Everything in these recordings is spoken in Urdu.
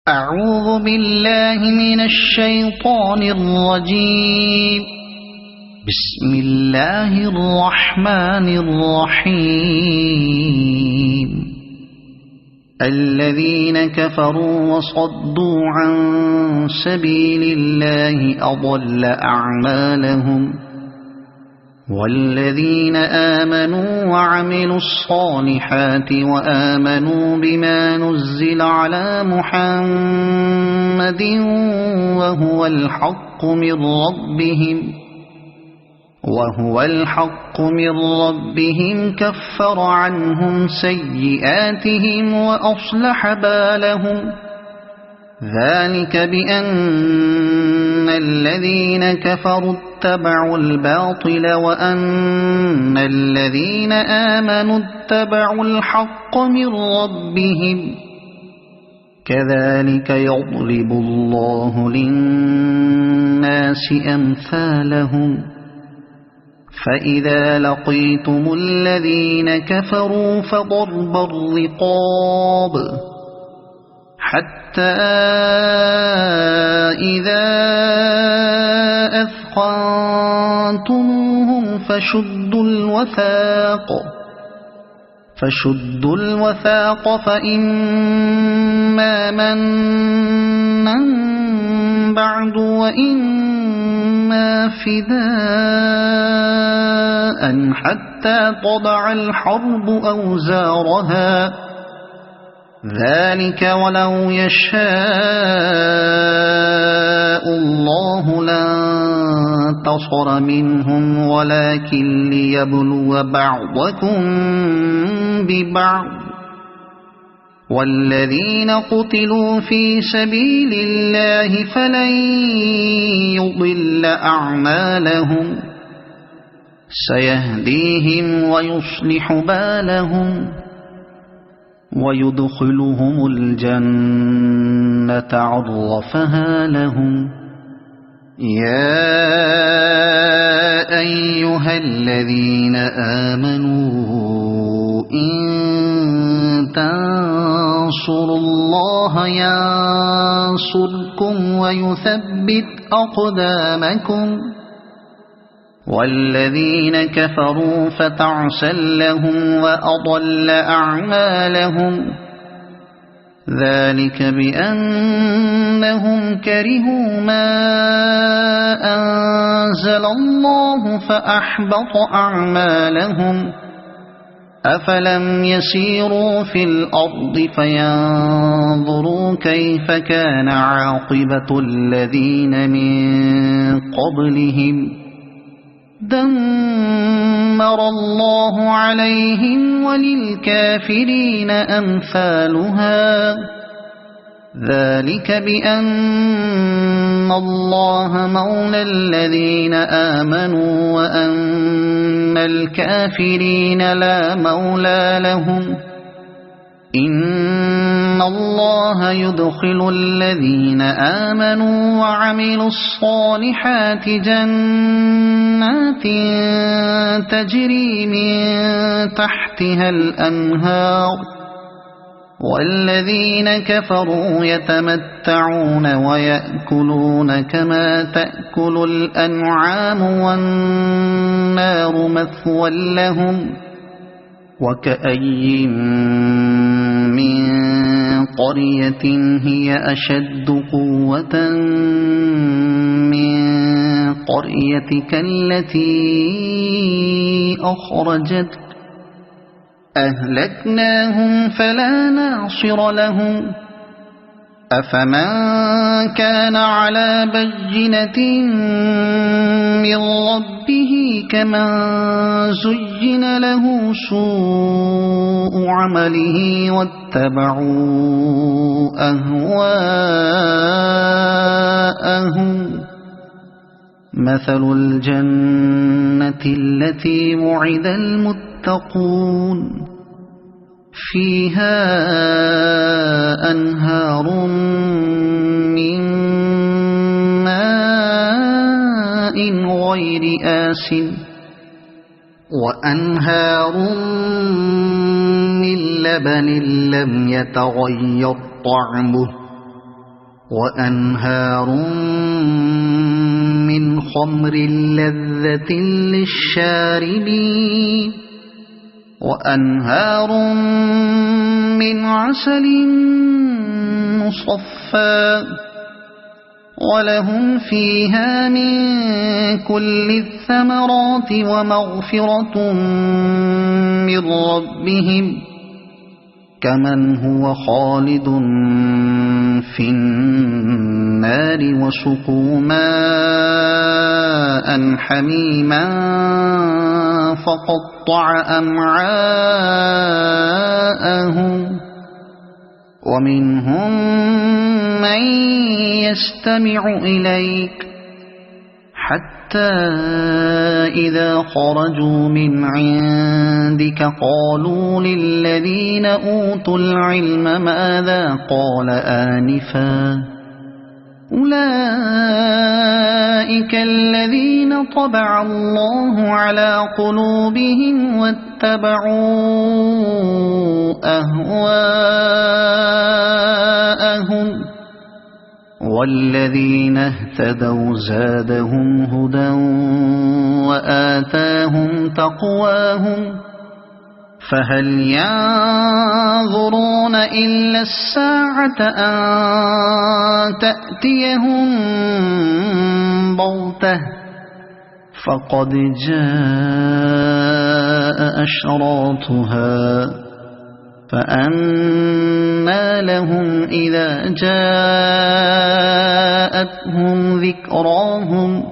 أعوذ بالله من الشيطان الرجيم. بسم الله الرحمن الرحيم. الذين كفروا وصدوا عن سبيل الله أضل أعمالهم، والذين آمنوا وعملوا الصالحات وآمنوا بما نزل على محمد وهو الحق من ربهم كفر عنهم سيئاتهم وأصلح بالهم. ذلك بأن الذين كفروا اتبعوا الباطل وأن الذين آمنوا اتبعوا الحق من ربهم. كذلك يضرب الله للناس أمثالهم. فإذا لقيتم الذين كفروا فضرب الرقاب حتى إذا أثخنتموهم فشدوا الوثاق فإما منا بعد وإما فداء حتى تضع الحرب أوزارها. ذلك ولو يشاء الله لانتصر منهم ولكن ليبلو بعضكم ببعض. والذين قتلوا في سبيل الله فلن يضل أعمالهم، سيهديهم ويصلح بالهم ويدخلهم الجنة عرفها لهم. يا أيها الذين آمنوا إن تنصروا الله ينصركم ويثبت أقدامكم. والذين كفروا فتعسا لهم وأضل أعمالهم. ذلك بأنهم كرهوا ما أنزل الله فأحبط أعمالهم. أفلم يسيروا في الأرض فينظروا كيف كان عاقبة الذين من قبلهم. دمر الله عليهم وللكافرين أمثالها. ذلك بأن الله مولى الذين آمنوا وأن الكافرين لا مولى لهم. إن الله يدخل الذين آمنوا وعملوا الصالحات جنات تجري من تحتها الأنهار، والذين كفروا يتمتعون ويأكلون كما تأكل الأنعام والنار مثوى لهم. وكأي من قرية هي أشد قوة من قريتك التي أخرجتك أهلكناهم فلا ناصر لهم. أفمن كان على بينة من ربه كمن زين له سوء عمله واتبعوا أهواءهم. مثل الجنة التي وعد المتقون فيها أنهار من ماء غير آسن وأنهار من لبن لم يتغير طعمه وأنهار من خمر لذة للشاربين وأنهار من عسل مصفى ولهم فيها من كل الثمرات ومغفرة من ربهم كمن هو خالد في النار وسقوا ماء حميما فقطع أمعاءهم ومنهم من يستمع إليك حتى إذا خرجوا من عندك قالوا للذين أوتوا العلم ماذا قال آنفا أولئك الذين طبع الله على قلوبهم واتبعوا أهواءهم والذين اهتدوا زادهم هدى وآتاهم تقواهم فهل ينظرون إلا الساعة أن تأتيهم بغتة فقد جاء أشراطها فأنى لهم إذا جاءتهم ذكراهم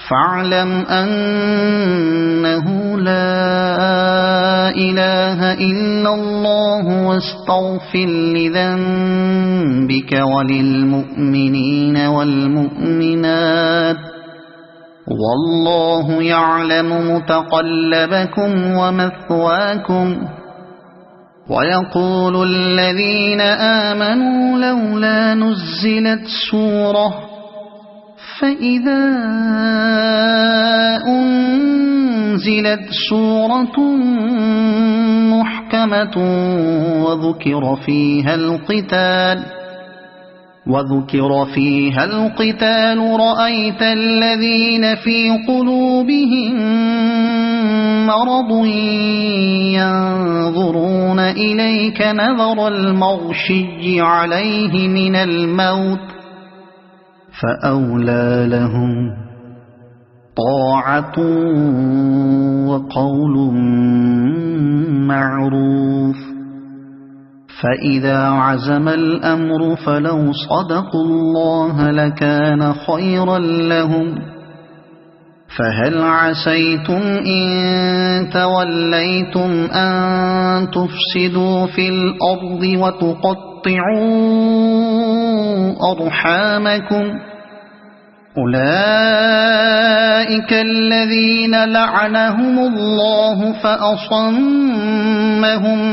فاعلم أنه لا إله إلا الله واستغفر لذنبك وللمؤمنين والمؤمنات والله يعلم متقلبكم ومثواكم ويقول الذين آمنوا لولا نزلت سورة فإذا أنزلت سورة محكمة وذكر فيها القتال رأيت الذين في قلوبهم مرض ينظرون إليك نظر المغشي عليه من الموت فأولى لهم طاعة وقول معروف فإذا عزم الأمر فلو صدقوا الله لكان خيرا لهم فهل عسيتم إن توليتم أن تفسدوا في الأرض وتقطعوا أرحامكم أولئك الذين لعنهم الله فأصمهم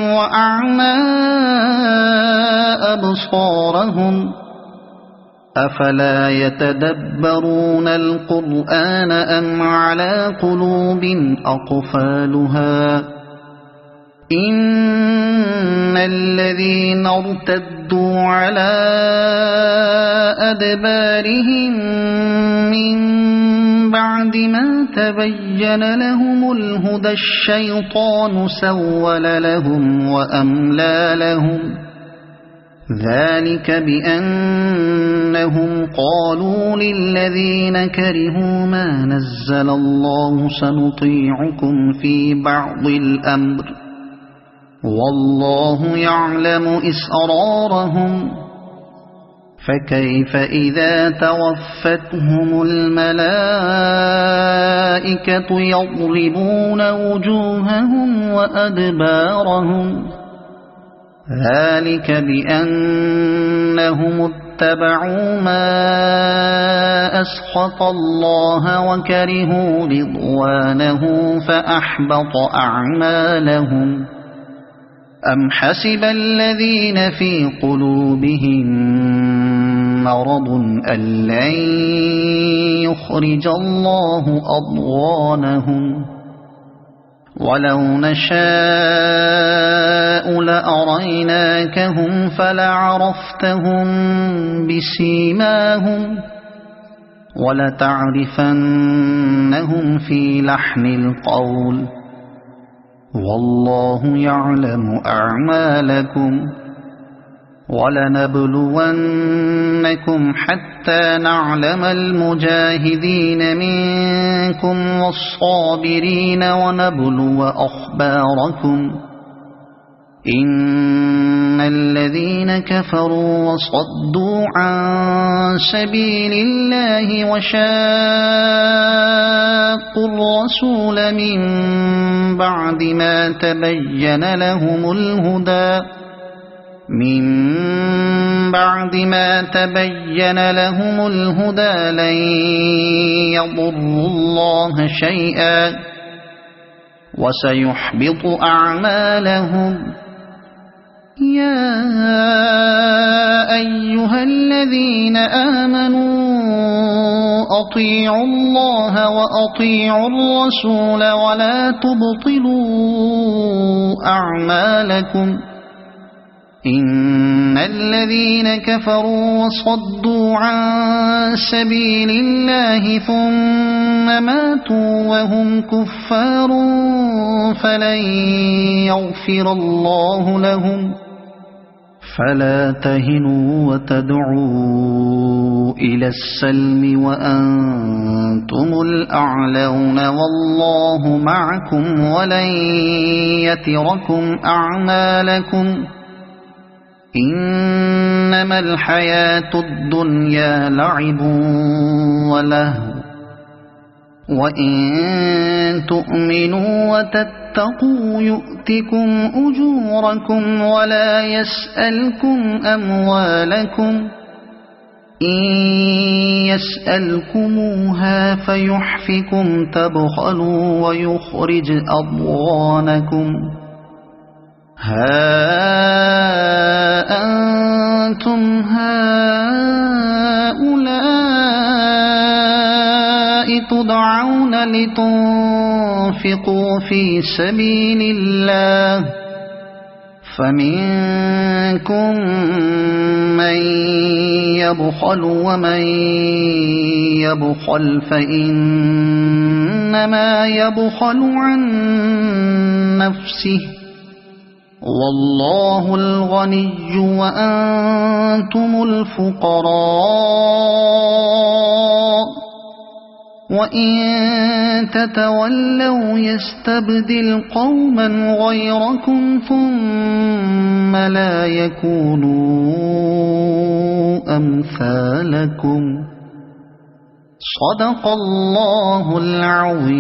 وأعمى أبصارهم أفلا يتدبرون القرآن أم على قلوب أقفالها إن الذين ارتدوا على أدبارهم من بعد ما تبين لهم الهدى الشيطان سول لهم وأملى لهم ذلك بأنهم قالوا للذين كرهوا ما نزل الله سنطيعكم في بعض الأمر والله يعلم إسرارهم فكيف إذا توفتهم الملائكة يضربون وجوههم وأدبارهم ذلك بأنهم اتبعوا ما أسخط الله وكرهوا رضوانه فأحبط أعمالهم أم حسب الذين في قلوبهم مرض أن لن يخرج الله أضغانهم ولو نشاء لأريناكهم فلعرفتهم بسيماهم ولتعرفنهم في لحن القول والله يعلم أعمالكم ولنبلونكم حتى نعلم المجاهدين منكم والصابرين ونبلو أخباركم إن الذين كفروا وصدوا عن سبيل الله وشاقوا الرسول من بعد ما تبين لهم الهدى لن يضروا الله شيئا وسيحبط أعمالهم يا أيها الذين آمنوا أطيعوا الله وأطيعوا الرسول ولا تبطلوا أعمالكم إن الذين كفروا وصدوا عن سبيل الله ثم ماتوا وهم كفار فلن يغفر الله لهم فلا تهنوا وتدعوا إلى السلم وأنتم الأعلون والله معكم ولن يتركم أعمالكم إنما الحياة الدنيا لعب ولهو وإن تؤمنوا وتتقوا يؤتكم أجوركم ولا يسألكم أموالكم إن يسألكموها فيحفكم تبخلوا ويخرج أضغانكم ها أنتم هؤلاء تدعون لتنفقوا في سبيل الله فمنكم من يبخل ومن يبخل فإنما يبخل عن نفسه والله الغني وأنتم الفقراء وإن تتولوا يستبدل قوما غيركم ثم لا يكونوا أمثالكم صدق الله العظيم.